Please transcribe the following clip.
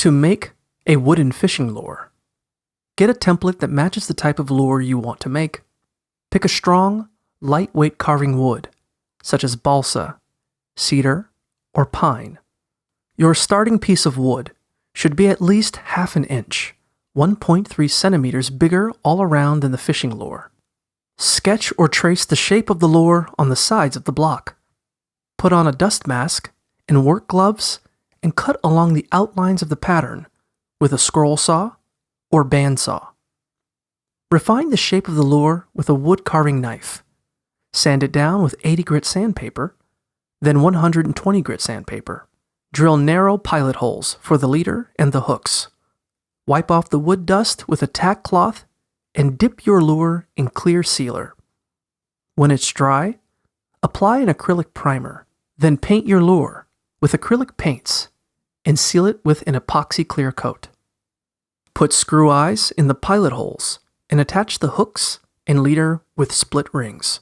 To make a wooden fishing lure. Get a template that matches the type of lure you want to make. Pick a strong, lightweight carving wood, such as balsa, cedar, or pine. Your starting piece of wood should be at least half an inch, 1.3 centimeters bigger all around than the fishing lure. Sketch or trace the shape of the lure on the sides of the block. Put on a dust mask and work gloves and cut along the outlines of the pattern with a scroll saw or bandsaw. Refine the shape of the lure with a wood carving knife. Sand it down with 80 grit sandpaper, then 120 grit sandpaper. Drill narrow pilot holes for the leader and the hooks. Wipe off the wood dust with a tack cloth and dip your lure in clear sealer. When it's dry, apply an acrylic primer, then paint your lure with acrylic paints and seal it with an epoxy clear coat. Put screw eyes in the pilot holes and attach the hooks and leader with split rings.